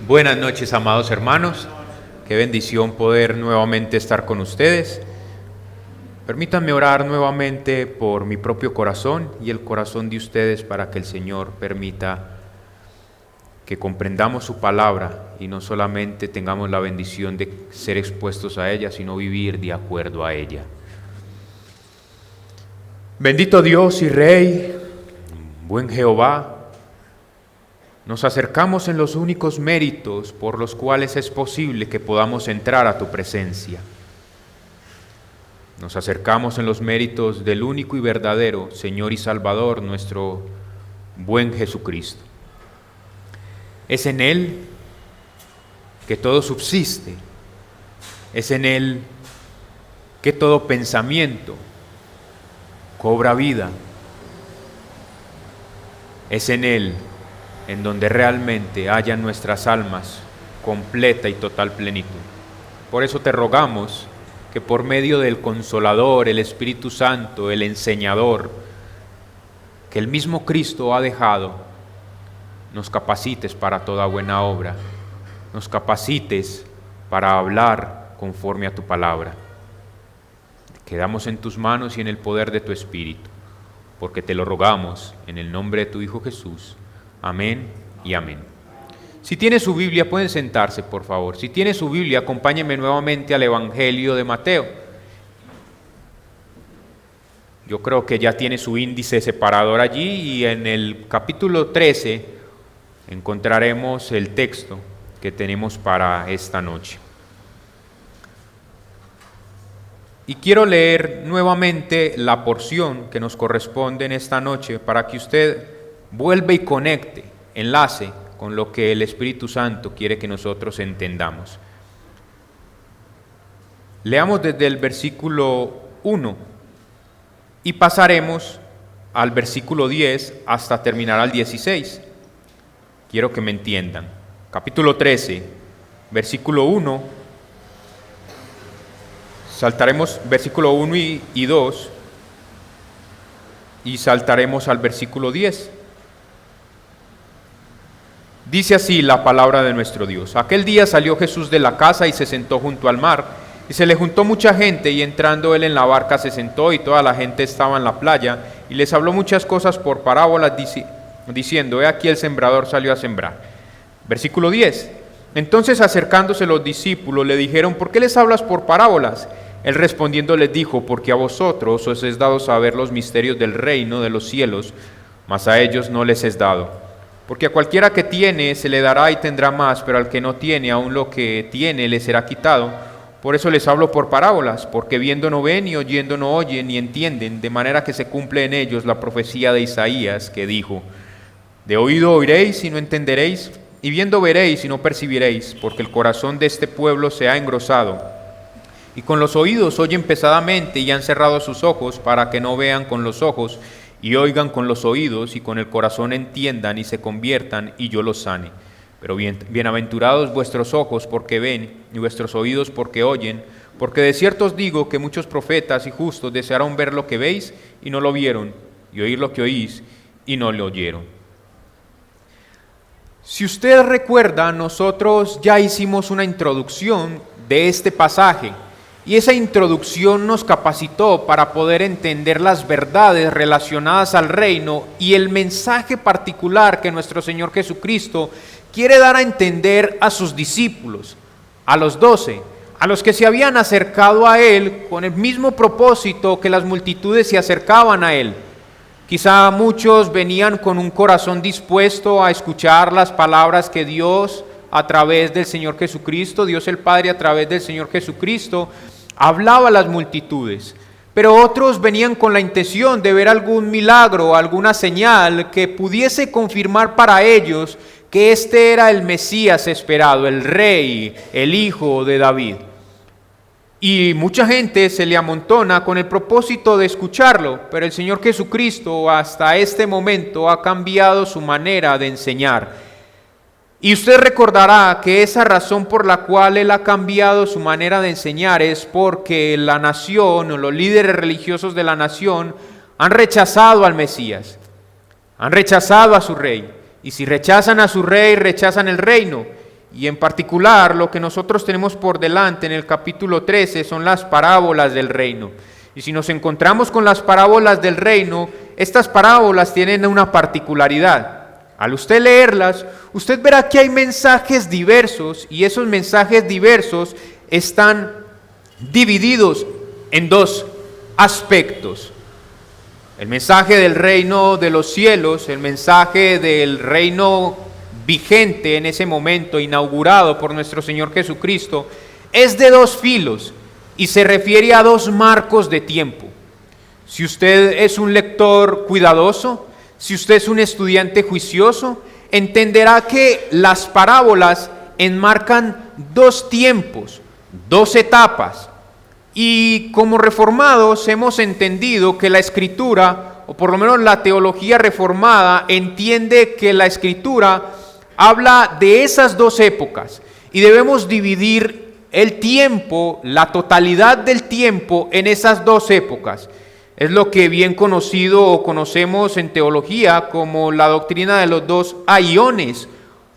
Buenas noches, amados hermanos. Qué bendición poder nuevamente estar con ustedes. Permítanme orar nuevamente por mi propio corazón y el corazón de ustedes para que el Señor permita que comprendamos su palabra y no solamente tengamos la bendición de ser expuestos a ella, sino vivir de acuerdo a ella. Bendito Dios y Rey, buen Jehová, nos acercamos en los únicos méritos por los cuales es posible que podamos entrar a tu presencia. Nos acercamos en los méritos del único y verdadero Señor y Salvador, nuestro buen Jesucristo. Es en Él que todo subsiste, es en Él que todo pensamiento cobra vida, es en Él en donde realmente hayan nuestras almas completa y total plenitud. Por eso te rogamos que por medio del Consolador, el Espíritu Santo, el Enseñador, que el mismo Cristo ha dejado, nos capacites para toda buena obra, nos capacites para hablar conforme a tu palabra. Quedamos en tus manos y en el poder de tu Espíritu, porque te lo rogamos en el nombre de tu Hijo Jesús. Amén y amén. Si tiene su Biblia, pueden sentarse, por favor. Si tiene su Biblia, acompáñenme nuevamente al Evangelio de Mateo. Yo creo que ya tiene su índice separador allí y en el capítulo 13 encontraremos el texto que tenemos para esta noche. Y quiero leer nuevamente la porción que nos corresponde en esta noche para que usted vuelve y conecte, enlace con lo que el Espíritu Santo quiere que nosotros entendamos. Leamos desde el versículo 1 y pasaremos al versículo 10 hasta terminar al 16. Quiero que me entiendan. Capítulo 13, versículo 1, saltaremos versículo 1 y 2 y saltaremos al versículo 10. Dice así la palabra de nuestro Dios. Aquel día salió Jesús de la casa y se sentó junto al mar, y se le juntó mucha gente, y entrando él en la barca se sentó, y toda la gente estaba en la playa, y les habló muchas cosas por parábolas, diciendo, he aquí el sembrador salió a sembrar. Versículo 10. Entonces acercándose los discípulos le dijeron, ¿por qué les hablas por parábolas? Él respondiendo les dijo, porque a vosotros os es dado saber los misterios del reino de los cielos, mas a ellos no les es dado. Porque a cualquiera que tiene se le dará y tendrá más, pero al que no tiene, aun lo que tiene le será quitado. Por eso les hablo por parábolas, porque viendo no ven, y oyendo no oyen, ni entienden, de manera que se cumple en ellos la profecía de Isaías, que dijo, de oído oiréis y no entenderéis, y viendo veréis y no percibiréis, porque el corazón de este pueblo se ha engrosado, y con los oídos oyen pesadamente, y han cerrado sus ojos, para que no vean con los ojos, y oigan con los oídos, y con el corazón entiendan, y se conviertan, y yo los sane. Pero bienaventurados vuestros ojos porque ven, y vuestros oídos porque oyen, porque de cierto os digo que muchos profetas y justos desearon ver lo que veis, y no lo vieron, y oír lo que oís, y no lo oyeron. Si usted recuerda, nosotros ya hicimos una introducción de este pasaje, y esa introducción nos capacitó para poder entender las verdades relacionadas al reino y el mensaje particular que nuestro Señor Jesucristo quiere dar a entender a sus discípulos, a los 12, a los que se habían acercado a Él con el mismo propósito que las multitudes se acercaban a Él. Quizá muchos venían con un corazón dispuesto a escuchar las palabras que Dios a través del Señor Jesucristo, Dios el Padre a través del Señor Jesucristo, hablaba a las multitudes, pero otros venían con la intención de ver algún milagro, alguna señal que pudiese confirmar para ellos que este era el Mesías esperado, el Rey, el Hijo de David. Y mucha gente se le amontona con el propósito de escucharlo, pero el Señor Jesucristo hasta este momento ha cambiado su manera de enseñar. Y usted recordará que esa razón por la cual Él ha cambiado su manera de enseñar es porque la nación o los líderes religiosos de la nación han rechazado al Mesías, han rechazado a su rey. Y si rechazan a su rey, rechazan el reino. y en particular lo que nosotros tenemos por delante en el capítulo 13 son las parábolas del reino. Y si nos encontramos con las parábolas del reino, estas parábolas tienen una particularidad. Al usted leerlas, usted verá que hay mensajes diversos y esos mensajes diversos están divididos en dos aspectos. El mensaje del reino de los cielos, el mensaje del reino vigente en ese momento, inaugurado por nuestro Señor Jesucristo, es de dos filos y se refiere a dos marcos de tiempo. Si usted es un lector cuidadoso, si usted es un estudiante juicioso, entenderá que las parábolas enmarcan dos tiempos, dos etapas. Y como reformados hemos entendido que la Escritura, o por lo menos la teología reformada, entiende que la Escritura habla de esas dos épocas y debemos dividir el tiempo, la totalidad del tiempo en esas dos épocas. Es lo que bien conocido o conocemos en teología como la doctrina de los dos aiones,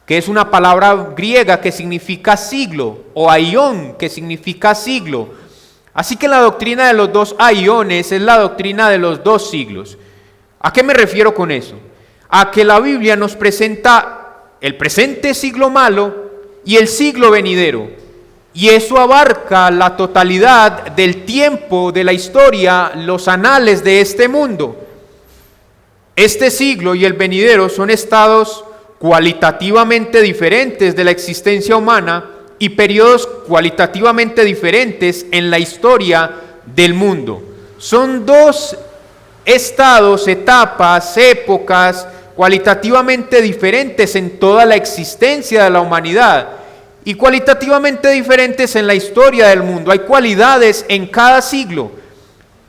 que es una palabra griega que significa siglo, o aión, que significa siglo. Así que la doctrina de los dos aiones es la doctrina de los dos siglos. ¿A qué me refiero con eso? A que la Biblia nos presenta el presente siglo malo y el siglo venidero. Y eso abarca la totalidad del tiempo, de la historia, los anales de este mundo. Este siglo y el venidero son estados cualitativamente diferentes de la existencia humana y periodos cualitativamente diferentes en la historia del mundo. Son dos estados, etapas, épocas cualitativamente diferentes en toda la existencia de la humanidad y cualitativamente diferentes en la historia del mundo. Hay cualidades en cada siglo.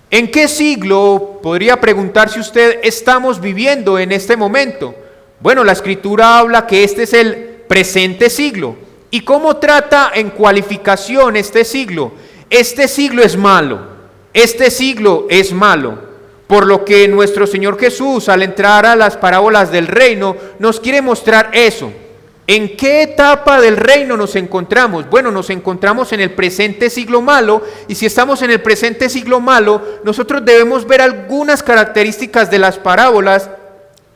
¿En qué siglo, podría preguntarse usted, estamos viviendo en este momento? Bueno, la Escritura habla que este es el presente siglo. ¿Y cómo trata en cualificación este siglo? Este siglo es malo, este siglo es malo. Por lo que nuestro Señor Jesús, al entrar a las parábolas del reino, nos quiere mostrar eso. ¿En qué etapa del reino nos encontramos? Bueno, nos encontramos en el presente siglo malo, y si estamos en el presente siglo malo, nosotros debemos ver algunas características de las parábolas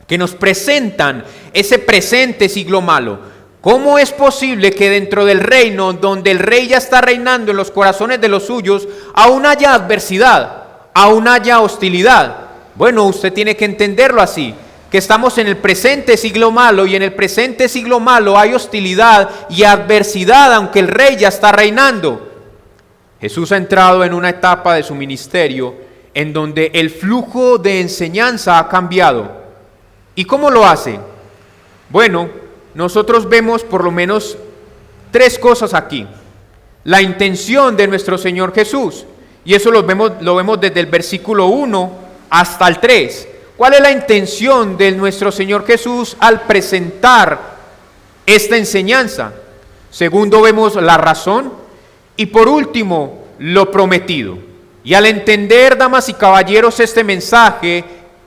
que nos presentan ese presente siglo malo. ¿Cómo es posible que dentro del reino, donde el rey ya está reinando en los corazones de los suyos, aún haya adversidad, aún haya hostilidad? Bueno, usted tiene que entenderlo así, que estamos en el presente siglo malo, y en el presente siglo malo hay hostilidad y adversidad, aunque el rey ya está reinando. Jesús ha entrado en una etapa de su ministerio en donde el flujo de enseñanza ha cambiado. ¿Y cómo lo hace? Bueno, nosotros vemos por lo menos tres cosas aquí. La intención de nuestro Señor Jesús, y eso lo vemos desde el versículo 1 hasta el 3. ¿Cuál es la intención de nuestro Señor Jesús al presentar esta enseñanza? Segundo, vemos la razón, y por último, lo prometido. Y al entender, damas y caballeros, este mensaje,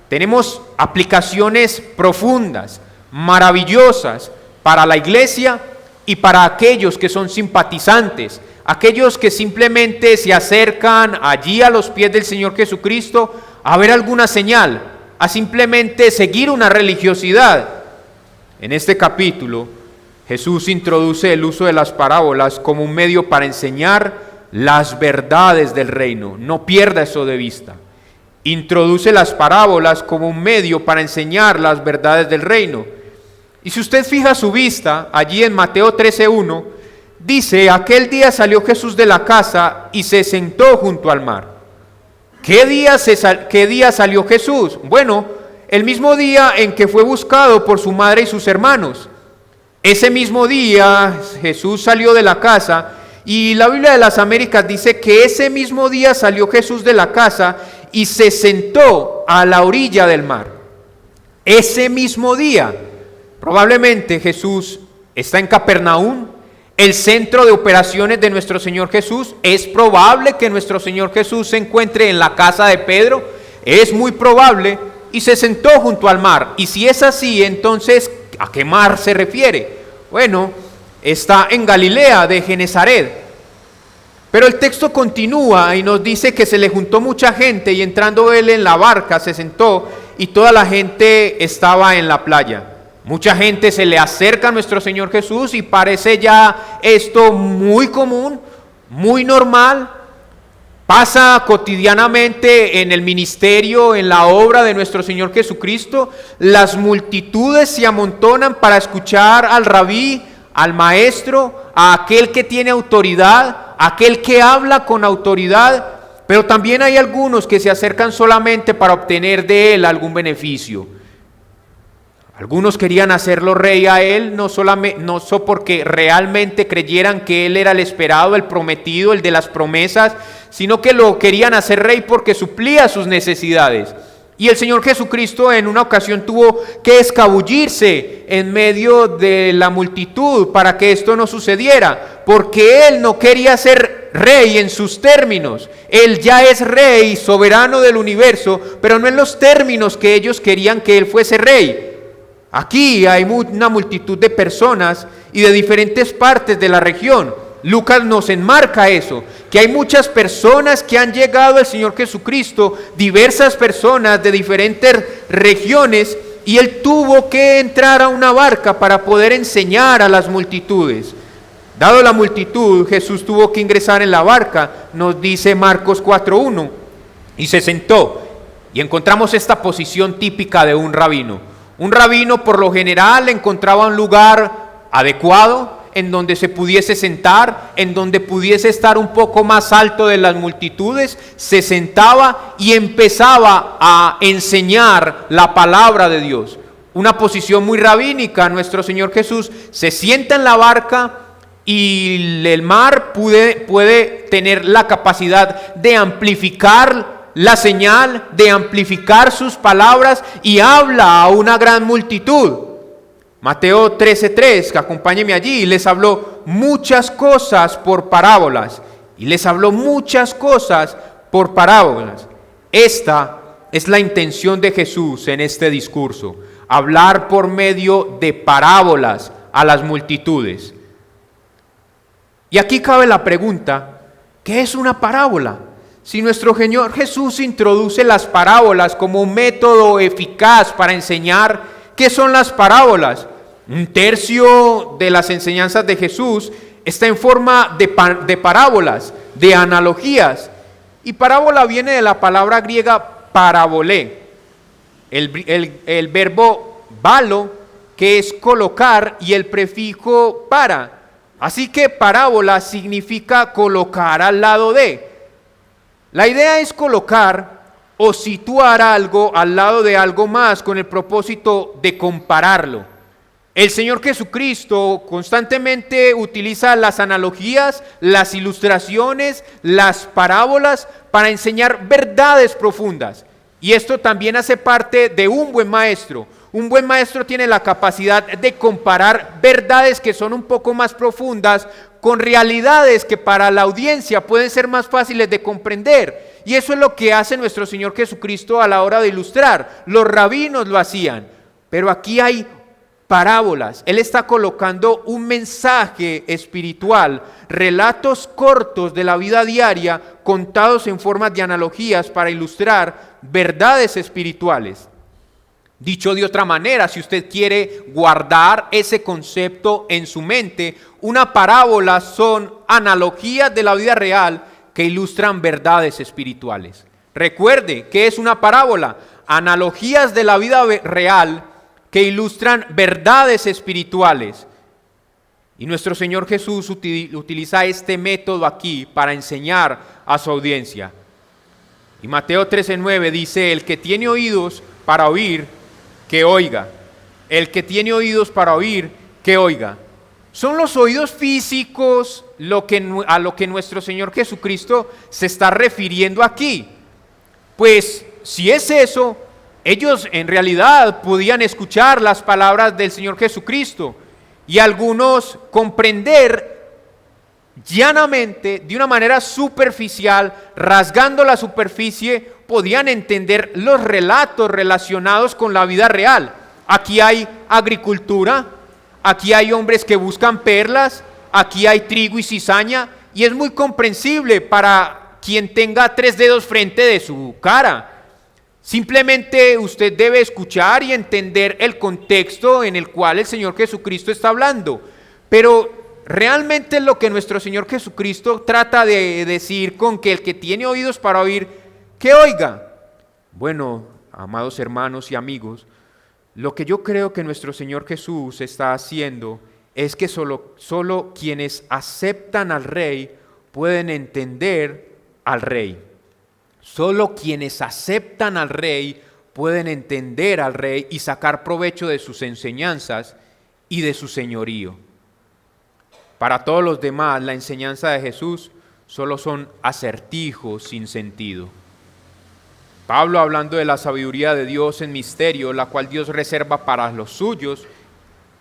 tenemos aplicaciones profundas, maravillosas, para la iglesia y para aquellos que son simpatizantes, aquellos que simplemente se acercan allí a los pies del Señor Jesucristo a ver alguna señal, a simplemente seguir una religiosidad. En este capítulo, Jesús introduce el uso de las parábolas como un medio para enseñar las verdades del reino. No pierda eso de vista. Introduce las parábolas como un medio para enseñar las verdades del reino. Y si usted fija su vista, allí en Mateo 13:1, dice: aquel día salió Jesús de la casa y se sentó junto al mar. ¿Qué día salió Jesús? Bueno, el mismo día en que fue buscado por su madre y sus hermanos. Ese mismo día Jesús salió de la casa, y la Biblia de las Américas dice que ese mismo día salió Jesús de la casa y se sentó a la orilla del mar. Ese mismo día. Probablemente Jesús está en Capernaum, el centro de operaciones de nuestro Señor Jesús. Es probable que nuestro Señor Jesús se encuentre en la casa de Pedro, es muy probable, y se sentó junto al mar. Y si es así, entonces, ¿a qué mar se refiere? Bueno, está en Galilea de Genezaret. Pero el texto continúa y nos dice que se le juntó mucha gente y entrando él en la barca se sentó y toda la gente estaba en la playa. Mucha gente se le acerca a nuestro Señor Jesús y parece ya esto muy común, muy normal. Pasa cotidianamente en el ministerio, en la obra de nuestro Señor Jesucristo. Las multitudes se amontonan para escuchar al rabí, al maestro, a aquel que tiene autoridad, aquel que habla con autoridad. Pero también hay algunos que se acercan solamente para obtener de él algún beneficio. Algunos querían hacerlo rey a él, no solo porque realmente creyeran que él era el esperado, el prometido, el de las promesas, sino que lo querían hacer rey porque suplía sus necesidades. Y el Señor Jesucristo en una ocasión tuvo que escabullirse en medio de la multitud para que esto no sucediera, porque él no quería ser rey en sus términos. Él ya es rey, soberano del universo, pero no en los términos que ellos querían que él fuese rey. Aquí hay una multitud de personas y de diferentes partes de la región. Lucas nos enmarca eso, que hay muchas personas que han llegado al Señor Jesucristo, diversas personas de diferentes regiones, y él tuvo que entrar a una barca para poder enseñar a las multitudes. Dado la multitud, Jesús tuvo que ingresar en la barca, nos dice Marcos 4:1, y se sentó, y encontramos esta posición típica de un rabino. Un rabino por lo general encontraba un lugar adecuado en donde se pudiese sentar, en donde pudiese estar un poco más alto de las multitudes, se sentaba y empezaba a enseñar la palabra de Dios. Una posición muy rabínica. Nuestro Señor Jesús se sienta en la barca y el mar puede tener la capacidad de amplificar la señal, de amplificar sus palabras, y habla a una gran multitud. Mateo 13:3, que acompáñeme allí, les habló muchas cosas por parábolas, y les habló muchas cosas por parábolas. Esta es la intención de Jesús en este discurso, hablar por medio de parábolas a las multitudes. Y aquí cabe la pregunta, ¿qué es una parábola? Si nuestro Señor Jesús introduce las parábolas como un método eficaz para enseñar, ¿qué son las parábolas? Un tercio de las enseñanzas de Jesús está en forma de parábolas, de analogías. Y parábola viene de la palabra griega parabolé, el verbo balo, que es colocar, y el prefijo para. Así que parábola significa colocar al lado de. La idea es colocar o situar algo al lado de algo más con el propósito de compararlo. El Señor Jesucristo constantemente utiliza las analogías, las ilustraciones, las parábolas para enseñar verdades profundas. Y esto también hace parte de un buen maestro. Un buen maestro tiene la capacidad de comparar verdades que son un poco más profundas con realidades que para la audiencia pueden ser más fáciles de comprender. Y eso es lo que hace nuestro Señor Jesucristo a la hora de ilustrar. Los rabinos lo hacían, pero aquí hay parábolas. Él está colocando un mensaje espiritual, relatos cortos de la vida diaria contados en formas de analogías para ilustrar verdades espirituales. Dicho de otra manera, si usted quiere guardar ese concepto en su mente, una parábola son analogías de la vida real que ilustran verdades espirituales. Recuerde, ¿qué es una parábola? Analogías de la vida real que ilustran verdades espirituales. Y nuestro Señor Jesús utiliza este método aquí para enseñar a su audiencia. Y Mateo 13:9 dice, el que tiene oídos para oír, que oiga. El que tiene oídos para oír, que oiga. ¿Son los oídos físicos a lo que nuestro Señor Jesucristo se está refiriendo aquí? Pues si es eso, ellos en realidad podían escuchar las palabras del Señor Jesucristo y algunos comprender llanamente, de una manera superficial, rasgando la superficie, podían entender los relatos relacionados con la vida real. Aquí hay agricultura, aquí hay hombres que buscan perlas, aquí hay trigo y cizaña, y es muy comprensible para quien tenga 3 dedos frente de su cara. Simplemente usted debe escuchar y entender el contexto en el cual el Señor Jesucristo está hablando. Pero realmente lo que nuestro Señor Jesucristo trata de decir con que el que tiene oídos para oír, que oiga. Bueno, amados hermanos y amigos, lo que yo creo que nuestro Señor Jesús está haciendo es que solo quienes aceptan al Rey pueden entender al Rey. Solo quienes aceptan al Rey pueden entender al Rey y sacar provecho de sus enseñanzas y de su señorío. Para todos los demás, la enseñanza de Jesús solo son acertijos sin sentido. Pablo, hablando de la sabiduría de Dios en misterio, la cual Dios reserva para los suyos,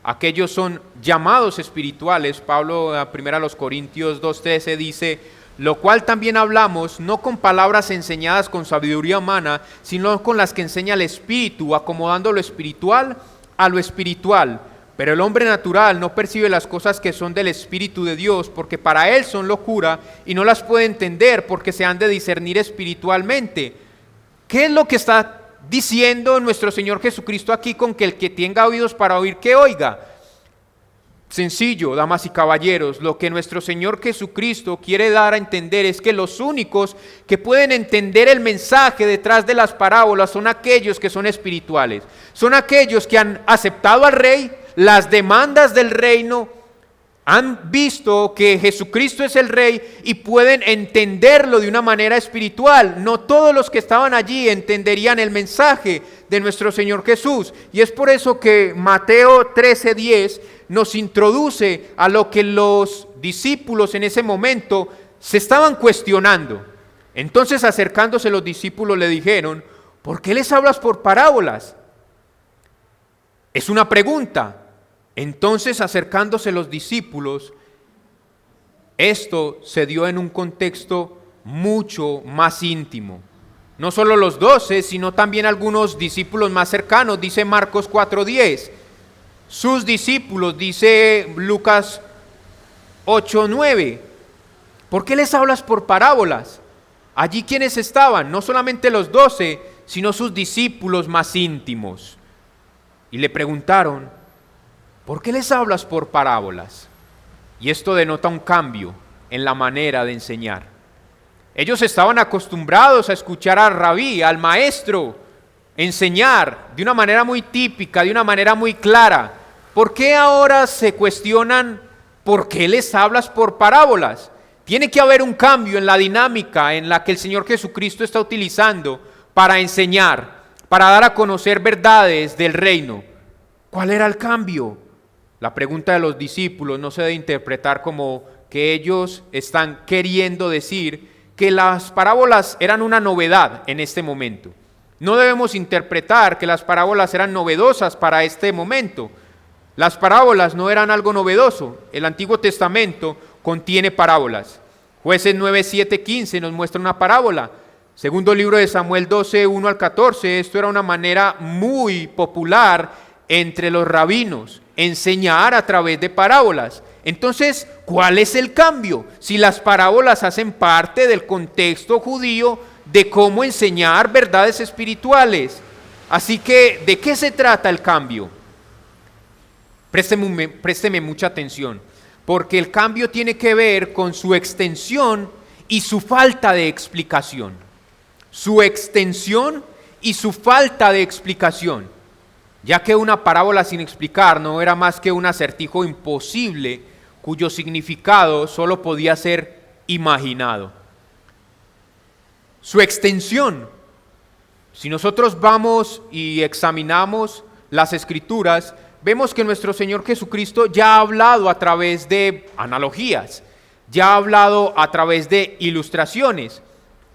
aquellos son llamados espirituales. Pablo, a 1 Corintios 2:13 dice: lo cual también hablamos, no con palabras enseñadas con sabiduría humana, sino con las que enseña el Espíritu, acomodando lo espiritual a lo espiritual. Pero el hombre natural no percibe las cosas que son del Espíritu de Dios, porque para él son locura y no las puede entender, porque se han de discernir espiritualmente. ¿Qué es lo que está diciendo nuestro Señor Jesucristo aquí con que el que tenga oídos para oír, que oiga? Sencillo, damas y caballeros, lo que nuestro Señor Jesucristo quiere dar a entender es que los únicos que pueden entender el mensaje detrás de las parábolas son aquellos que son espirituales. Son aquellos que han aceptado al Rey, las demandas del reino, han visto que Jesucristo es el Rey y pueden entenderlo de una manera espiritual. No todos los que estaban allí entenderían el mensaje de nuestro Señor Jesús. Y es por eso que Mateo 13:10 nos introduce a lo que los discípulos en ese momento se estaban cuestionando. Entonces, acercándose los discípulos, le dijeron: ¿por qué les hablas por parábolas? Es una pregunta. Entonces, acercándose los discípulos, esto se dio en un contexto mucho más íntimo. No solo los 12, sino también algunos discípulos más cercanos. Dice Marcos 4:10. Sus discípulos, dice Lucas 8:9. ¿Por qué les hablas por parábolas? Allí quienes estaban, no solamente los 12, sino sus discípulos más íntimos. Y le preguntaron: ¿por qué les hablas por parábolas? Y esto denota un cambio en la manera de enseñar. Ellos estaban acostumbrados a escuchar al rabí, al maestro, enseñar de una manera muy típica, de una manera muy clara. ¿Por qué ahora se cuestionan por qué les hablas por parábolas? Tiene que haber un cambio en la dinámica en la que el Señor Jesucristo está utilizando para enseñar, para dar a conocer verdades del reino. ¿Cuál era el cambio? La pregunta de los discípulos no se debe interpretar como que ellos están queriendo decir que las parábolas eran una novedad en este momento. No debemos interpretar que las parábolas eran novedosas para este momento. Las parábolas no eran algo novedoso. El Antiguo Testamento contiene parábolas. Jueces 9, 7, 15 nos muestra una parábola. Segundo libro de Samuel 12, 1 al 14, esto era una manera muy popular entre los rabinos, enseñar a través de parábolas. Entonces, ¿cuál es el cambio? Si las parábolas hacen parte del contexto judío de cómo enseñar verdades espirituales. Así que, ¿de qué se trata el cambio? Présteme mucha atención, porque el cambio tiene que ver con su extensión y su falta de explicación. Su extensión y su falta de explicación. Ya que una parábola sin explicar no era más que un acertijo imposible cuyo significado solo podía ser imaginado. Su extensión. Si nosotros vamos y examinamos las Escrituras, vemos que nuestro Señor Jesucristo ya ha hablado a través de analogías, ya ha hablado a través de ilustraciones.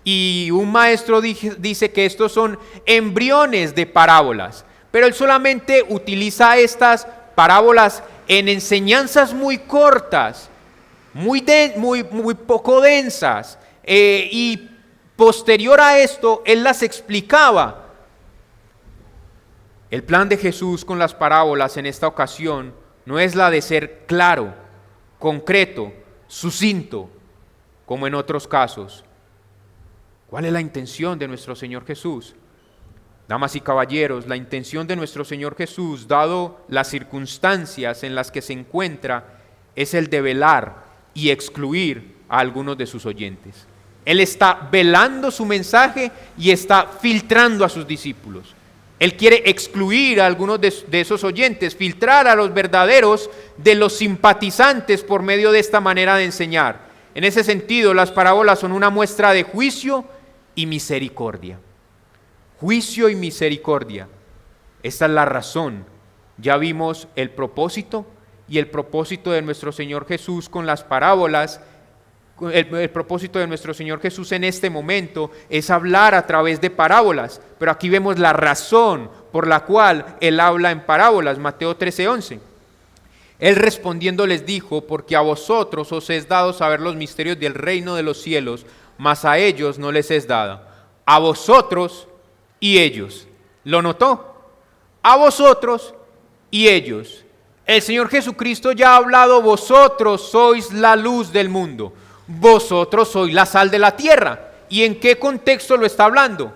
Y un maestro dice que estos son embriones de parábolas. Pero él solamente utiliza estas parábolas en enseñanzas muy cortas, muy poco densas, y posterior a esto, él las explicaba. El plan de Jesús con las parábolas en esta ocasión no es la de ser claro, concreto, sucinto, como en otros casos. ¿Cuál es la intención de nuestro Señor Jesús? Damas y caballeros, la intención de nuestro Señor Jesús, dado las circunstancias en las que se encuentra, es el de velar y excluir a algunos de sus oyentes. Él está velando su mensaje y está filtrando a sus discípulos. Él quiere excluir a algunos de esos oyentes, filtrar a los verdaderos de los simpatizantes por medio de esta manera de enseñar. En ese sentido, las parábolas son una muestra de juicio y misericordia. Juicio y misericordia. Esta es la razón. Ya vimos el propósito y el propósito de nuestro Señor Jesús con las parábolas. El propósito de nuestro Señor Jesús en este momento es hablar a través de parábolas, pero aquí vemos la razón por la cual Él habla en parábolas. Mateo 13:11. Él respondiendo les dijo: porque a vosotros os es dado saber los misterios del reino de los cielos, mas a ellos no les es dado. A vosotros y ellos. ¿Lo notó? A vosotros y ellos. El Señor Jesucristo ya ha hablado: vosotros sois la luz del mundo. Vosotros sois la sal de la tierra. ¿Y en qué contexto lo está hablando?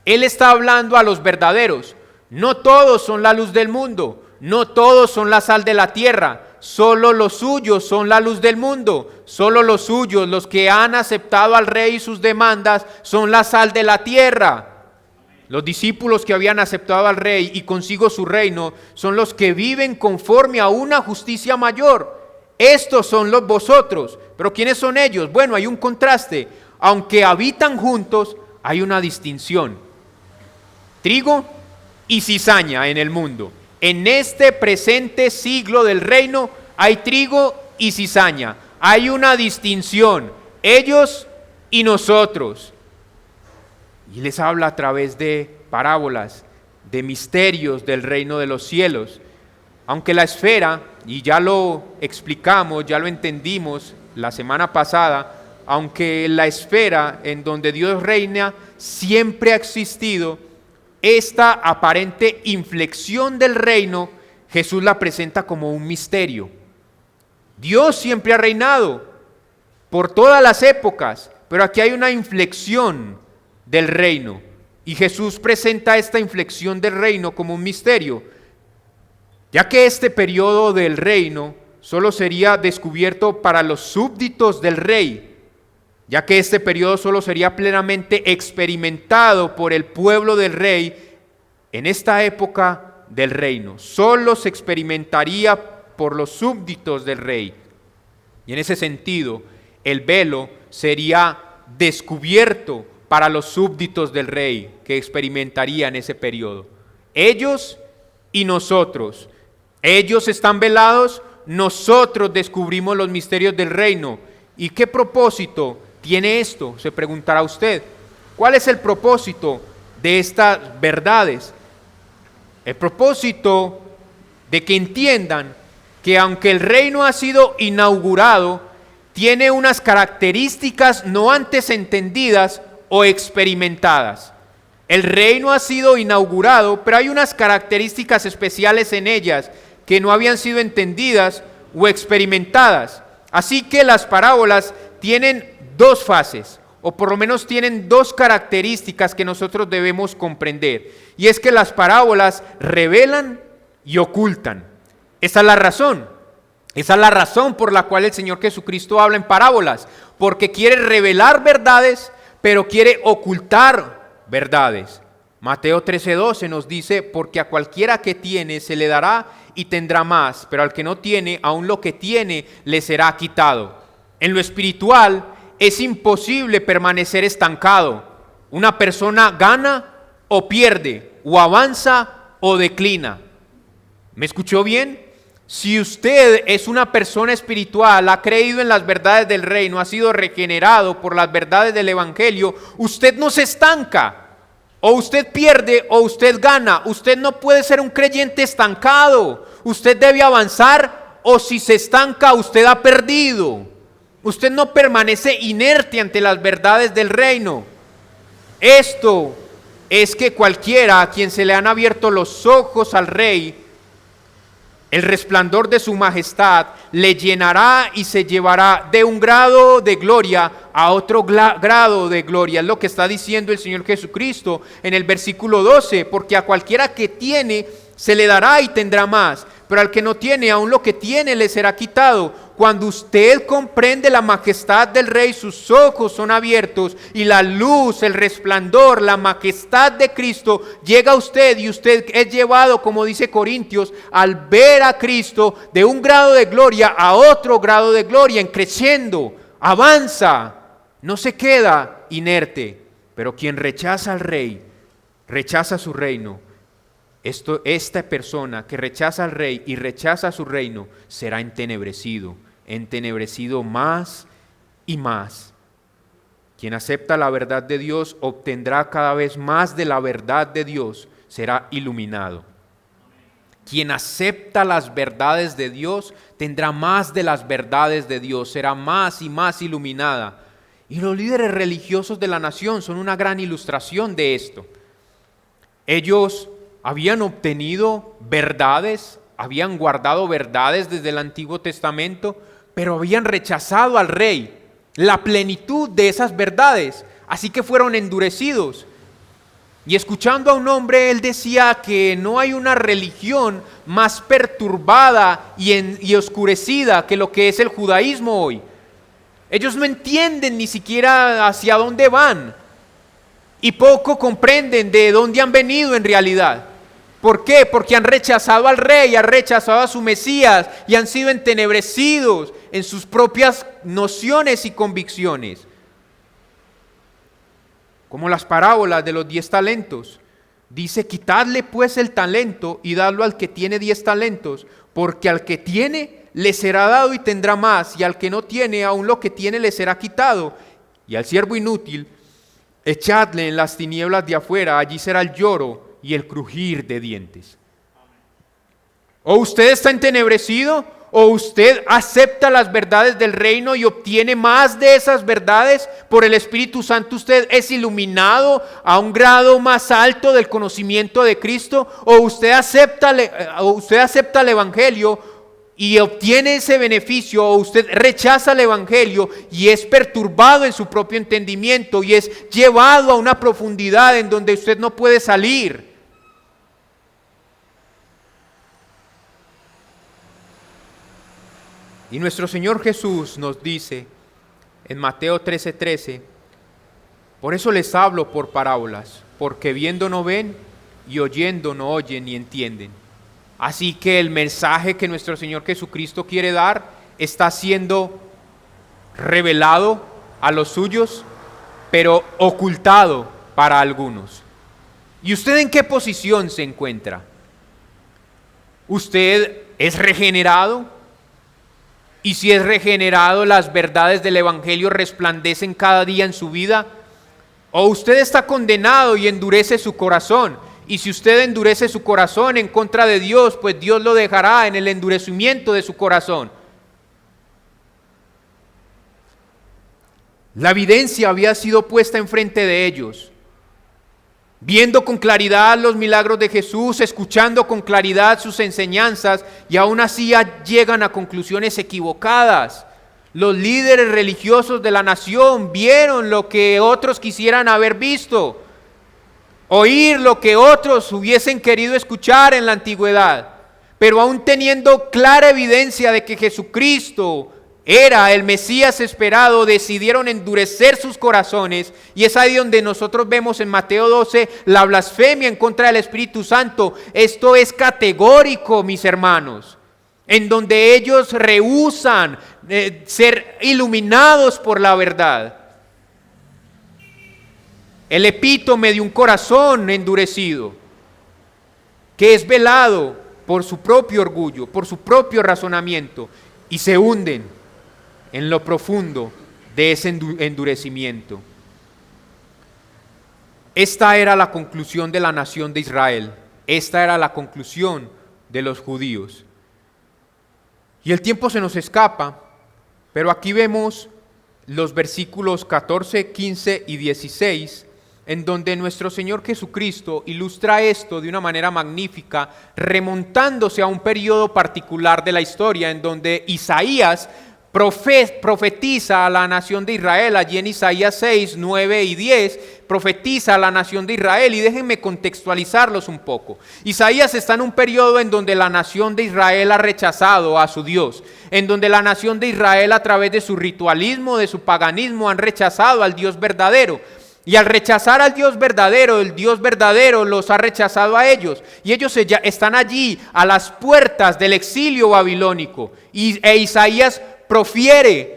Él está hablando a los verdaderos. No todos son la luz del mundo, no todos son la sal de la tierra, solo los suyos son la luz del mundo, solo los suyos, los que han aceptado al Rey y sus demandas, son la sal de la tierra. Los discípulos que habían aceptado al Rey y consigo su reino son los que viven conforme a una justicia mayor. Estos son los vosotros. ¿Pero quiénes son ellos? Bueno, hay un contraste. Aunque habitan juntos, hay una distinción. Trigo y cizaña en el mundo. En este presente siglo del reino hay trigo y cizaña. Hay una distinción. Ellos y nosotros. Y les habla a través de parábolas, de misterios del reino de los cielos. Aunque la esfera, y ya lo explicamos, ya lo entendimos la semana pasada, aunque la esfera en donde Dios reina siempre ha existido, esta aparente inflexión del reino, Jesús la presenta como un misterio. Dios siempre ha reinado por todas las épocas, pero aquí hay una inflexión del reino, y Jesús presenta esta inflexión del reino como un misterio, ya que este periodo del reino solo sería descubierto para los súbditos del rey, ya que este periodo solo sería plenamente experimentado por el pueblo del rey en esta época del reino. Solo se experimentaría por los súbditos del rey. Y en ese sentido, el velo sería descubierto para los súbditos del rey que experimentarían ese periodo. Ellos y nosotros. Ellos están velados, nosotros descubrimos los misterios del reino. ¿Y qué propósito tiene esto? Se preguntará usted. ¿Cuál es el propósito de estas verdades? El propósito de que entiendan que aunque el reino ha sido inaugurado, tiene unas características no antes entendidas o experimentadas. El reino ha sido inaugurado, pero hay unas características especiales en ellas que no habían sido entendidas o experimentadas. Así que las parábolas tienen dos fases, o por lo menos tienen dos características que nosotros debemos comprender. Y es que las parábolas revelan y ocultan. Esa es la razón. Esa es la razón por la cual el Señor Jesucristo habla en parábolas, porque quiere revelar verdades, pero quiere ocultar verdades. Mateo 13:12 nos dice: porque a cualquiera que tiene se le dará y tendrá más, pero al que no tiene, aun lo que tiene le será quitado. En lo espiritual es imposible permanecer estancado. Una persona gana o pierde, o avanza o declina. ¿Me escuchó bien? Si usted es una persona espiritual, ha creído en las verdades del reino, ha sido regenerado por las verdades del evangelio, usted no se estanca. O usted pierde o usted gana. Usted no puede ser un creyente estancado. Usted debe avanzar, o si se estanca, usted ha perdido. Usted no permanece inerte ante las verdades del reino. Esto es que cualquiera a quien se le han abierto los ojos al Rey El resplandor de su majestad le llenará y se llevará de un grado de gloria a otro grado de gloria. Es lo que está diciendo el Señor Jesucristo en el versículo 12, porque a cualquiera que tiene se le dará y tendrá más, pero al que no tiene, aún lo que tiene le será quitado. Cuando usted comprende la majestad del Rey, sus ojos son abiertos y la luz, el resplandor, la majestad de Cristo llega a usted y usted es llevado, como dice Corintios, al ver a Cristo de un grado de gloria a otro grado de gloria, en creciendo, avanza, no se queda inerte. Pero quien rechaza al Rey, rechaza su reino. Esta persona que rechaza al Rey y rechaza su reino será entenebrecido más y más. Quien acepta la verdad de Dios obtendrá cada vez más de la verdad de Dios, será iluminado. Quien acepta las verdades de Dios tendrá más de las verdades de Dios, será más y más iluminada. Y los líderes religiosos de la nación son una gran ilustración de esto. Ellos habían obtenido verdades, habían guardado verdades desde el Antiguo Testamento, pero habían rechazado al Rey, la plenitud de esas verdades, así que fueron endurecidos. Y escuchando a un hombre, él decía que no hay una religión más perturbada y oscurecida que lo que es el judaísmo hoy. Ellos no entienden ni siquiera hacia dónde van y poco comprenden de dónde han venido en realidad. ¿Por qué? Porque han rechazado al Rey, han rechazado a su Mesías y han sido entenebrecidos en sus propias nociones y convicciones. Como las parábolas de los 10 talentos. Dice, quitadle pues el talento y dadlo al que tiene 10 talentos, porque al que tiene le será dado y tendrá más, y al que no tiene, aún lo que tiene le será quitado. Y al siervo inútil, echadle en las tinieblas de afuera, allí será el lloro y el crujir de dientes. O usted está entenebrecido, o usted acepta las verdades del reino y obtiene más de esas verdades por el Espíritu Santo. Usted es iluminado a un grado más alto del conocimiento de Cristo, o usted acepta el Evangelio y obtiene ese beneficio, o usted rechaza el Evangelio y es perturbado en su propio entendimiento y es llevado a una profundidad en donde usted no puede salir. Y nuestro Señor Jesús nos dice en Mateo 13:13, por eso les hablo por parábolas, porque viendo no ven y oyendo no oyen ni entienden. Así que el mensaje que nuestro Señor Jesucristo quiere dar está siendo revelado a los suyos, pero ocultado para algunos. ¿Y usted en qué posición se encuentra? ¿Usted es regenerado? Y si es regenerado, las verdades del Evangelio resplandecen cada día en su vida. O usted está condenado y endurece su corazón. Y si usted endurece su corazón en contra de Dios, pues Dios lo dejará en el endurecimiento de su corazón. La evidencia había sido puesta enfrente de ellos. Viendo con claridad los milagros de Jesús, escuchando con claridad sus enseñanzas, y aún así llegan a conclusiones equivocadas. Los líderes religiosos de la nación vieron lo que otros quisieran haber visto, oír lo que otros hubiesen querido escuchar en la antigüedad, pero aún teniendo clara evidencia de que Jesucristo era el Mesías esperado, decidieron endurecer sus corazones, y es ahí donde nosotros vemos en Mateo 12 la blasfemia en contra del Espíritu Santo. Esto es categórico, mis hermanos, en donde ellos rehúsan ser iluminados por la verdad. El epítome de un corazón endurecido, que es velado por su propio orgullo, por su propio razonamiento, y se hunden en lo profundo de ese endurecimiento. Esta era la conclusión de la nación de Israel. Esta era la conclusión de los judíos. Y el tiempo se nos escapa, pero aquí vemos los versículos 14, 15 y 16, en donde nuestro Señor Jesucristo ilustra esto de una manera magnífica, remontándose a un periodo particular de la historia, en donde Isaías profetiza a la nación de Israel. Allí en Isaías 6, 9 y 10, profetiza a la nación de Israel. Y déjenme contextualizarlos un poco. Isaías está en un periodo en donde la nación de Israel ha rechazado a su Dios, en donde la nación de Israel, a través de su ritualismo, de su paganismo, han rechazado al Dios verdadero. Y al rechazar al Dios verdadero, el Dios verdadero los ha rechazado a ellos. Y ellos están allí a las puertas del exilio babilónico. E Isaías profiere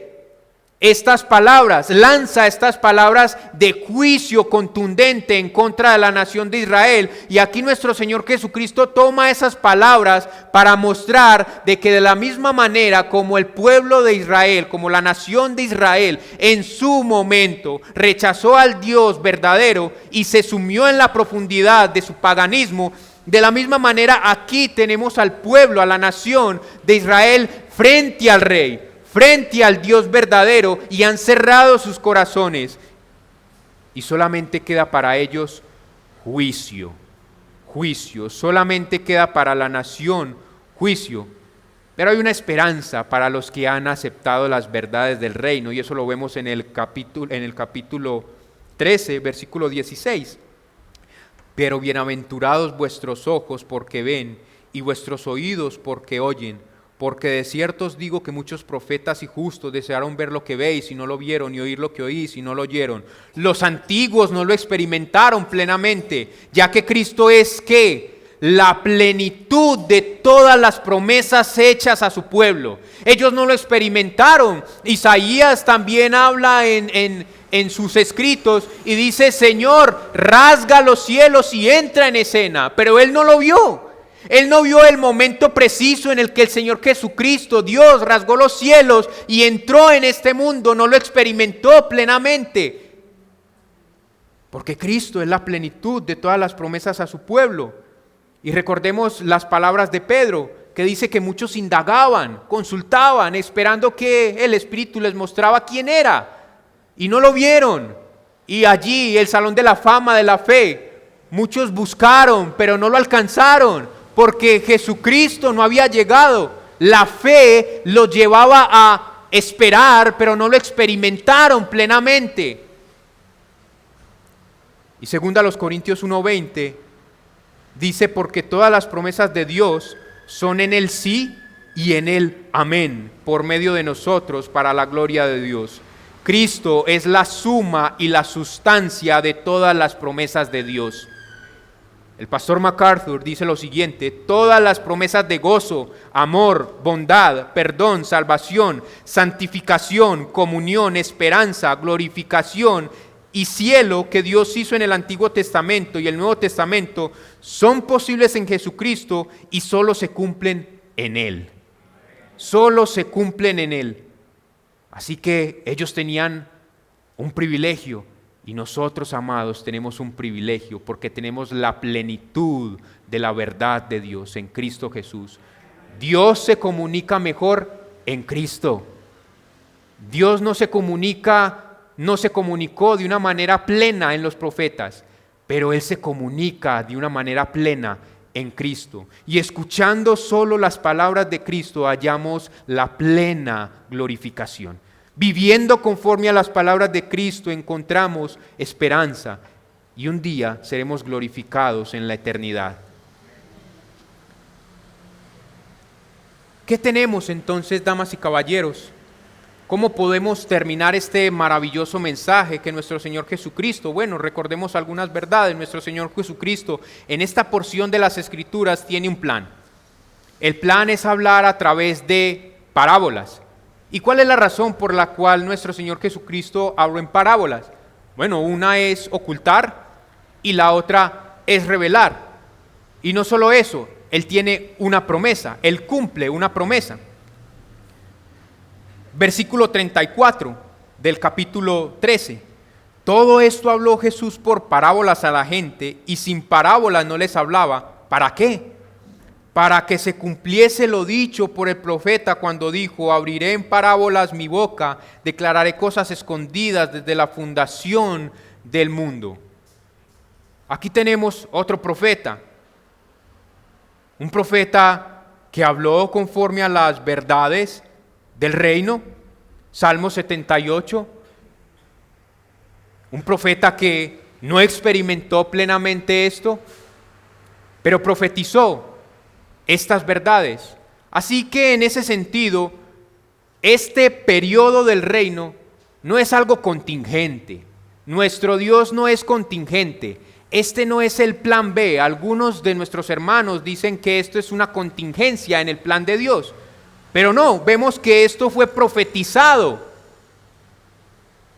estas palabras, lanza estas palabras de juicio contundente en contra de la nación de Israel. Y aquí nuestro Señor Jesucristo toma esas palabras para mostrar de que de la misma manera como el pueblo de Israel, como la nación de Israel en su momento rechazó al Dios verdadero y se sumió en la profundidad de su paganismo, de la misma manera aquí tenemos al pueblo, a la nación de Israel frente al Rey, frente al Dios verdadero, y han cerrado sus corazones y solamente queda para ellos juicio, solamente queda para la nación juicio. Pero hay una esperanza para los que han aceptado las verdades del reino, y eso lo vemos en el capítulo 13, versículo 16. Pero bienaventurados vuestros ojos porque ven, y vuestros oídos porque oyen. Porque de cierto os digo que muchos profetas y justos desearon ver lo que veis y no lo vieron, y oír lo que oís y no lo oyeron. Los antiguos no lo experimentaron plenamente, ya que Cristo es ¿qué? La plenitud de todas las promesas hechas a su pueblo. Ellos no lo experimentaron. Isaías también habla en sus escritos y dice: Señor, rasga los cielos y entra en escena. Pero él no lo vio. Él no vio el momento preciso en el que el Señor Jesucristo, Dios, rasgó los cielos y entró en este mundo. No lo experimentó plenamente. Porque Cristo es la plenitud de todas las promesas a su pueblo. Y recordemos las palabras de Pedro, que dice que muchos indagaban, consultaban, esperando que el Espíritu les mostraba quién era. Y no lo vieron. Y allí, el salón de la fama de la fe, muchos buscaron, pero no lo alcanzaron. Porque Jesucristo no había llegado. La fe los llevaba a esperar, pero no lo experimentaron plenamente. Y segunda los Corintios 1:20 dice: porque todas las promesas de Dios son en el sí y en el amén, por medio de nosotros, para la gloria de Dios. Cristo es la suma y la sustancia de todas las promesas de Dios. El pastor MacArthur dice lo siguiente: todas las promesas de gozo, amor, bondad, perdón, salvación, santificación, comunión, esperanza, glorificación y cielo que Dios hizo en el Antiguo Testamento y el Nuevo Testamento son posibles en Jesucristo y solo se cumplen en Él. Solo se cumplen en Él. Así que ellos tenían un privilegio. Y nosotros, amados, tenemos un privilegio porque tenemos la plenitud de la verdad de Dios en Cristo Jesús. Dios se comunica mejor en Cristo. Dios no se comunicó de una manera plena en los profetas, pero Él se comunica de una manera plena en Cristo. Y escuchando solo las palabras de Cristo hallamos la plena glorificación. Viviendo conforme a las palabras de Cristo encontramos esperanza y un día seremos glorificados en la eternidad. ¿Qué tenemos entonces, damas y caballeros? ¿Cómo podemos terminar este maravilloso mensaje que nuestro Señor Jesucristo? Bueno, recordemos algunas verdades. Nuestro Señor Jesucristo en esta porción de las Escrituras tiene un plan. El plan es hablar a través de parábolas. ¿Y cuál es la razón por la cual nuestro Señor Jesucristo habló en parábolas? Bueno, una es ocultar y la otra es revelar. Y no solo eso, Él tiene una promesa, Él cumple una promesa. Versículo 34 del capítulo 13. Todo esto habló Jesús por parábolas a la gente, y sin parábolas no les hablaba. ¿Para qué? Para que se cumpliese lo dicho por el profeta cuando dijo: abriré en parábolas mi boca, declararé cosas escondidas desde la fundación del mundo. Aquí tenemos otro profeta, un profeta que habló conforme a las verdades del reino, Salmo 78, un profeta que no experimentó plenamente esto, pero profetizó estas verdades. Así que en ese sentido, este periodo del reino no es algo contingente. Nuestro Dios no es contingente. Este no es el plan B. Algunos de nuestros hermanos dicen que esto es una contingencia en el plan de Dios. Pero no, vemos que esto fue profetizado.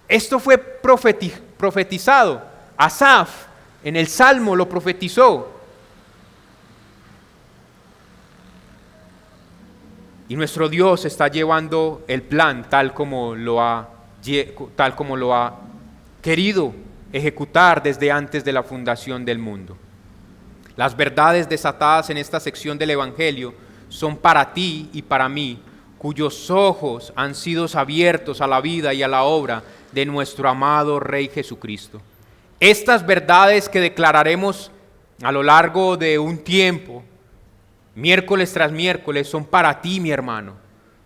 Esto fue profetizado. Asaf en el Salmo lo profetizó. Y nuestro Dios está llevando el plan tal como lo ha querido ejecutar desde antes de la fundación del mundo. Las verdades desatadas en esta sección del Evangelio son para ti y para mí, cuyos ojos han sido abiertos a la vida y a la obra de nuestro amado Rey Jesucristo. Estas verdades que declararemos a lo largo de un tiempo, miércoles tras miércoles, son para ti, mi hermano.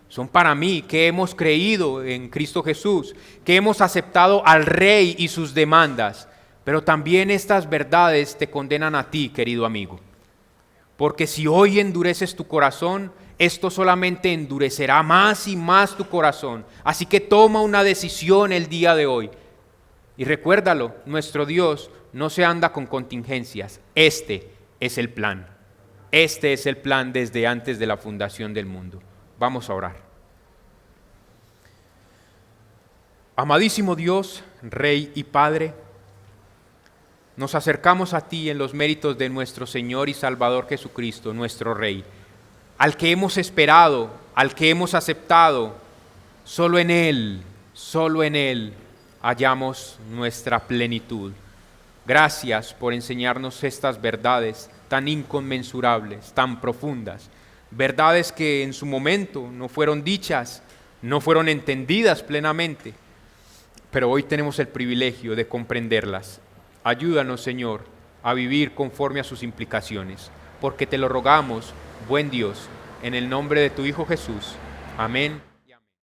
Son para mí, que hemos creído en Cristo Jesús, que hemos aceptado al Rey y sus demandas. Pero también estas verdades te condenan a ti, querido amigo. Porque si hoy endureces tu corazón, esto solamente endurecerá más y más tu corazón. Así que toma una decisión el día de hoy. Y recuérdalo, nuestro Dios no se anda con contingencias. Este es el plan. Este es el plan desde antes de la fundación del mundo. Vamos a orar. Amadísimo Dios, Rey y Padre, nos acercamos a ti en los méritos de nuestro Señor y Salvador Jesucristo, nuestro Rey, al que hemos esperado, al que hemos aceptado. Solo en Él hallamos nuestra plenitud. Gracias por enseñarnos estas verdades tan inconmensurables, tan profundas, verdades que en su momento no fueron dichas, no fueron entendidas plenamente, pero hoy tenemos el privilegio de comprenderlas. Ayúdanos, Señor, a vivir conforme a sus implicaciones, porque te lo rogamos, buen Dios, en el nombre de tu Hijo Jesús. Amén.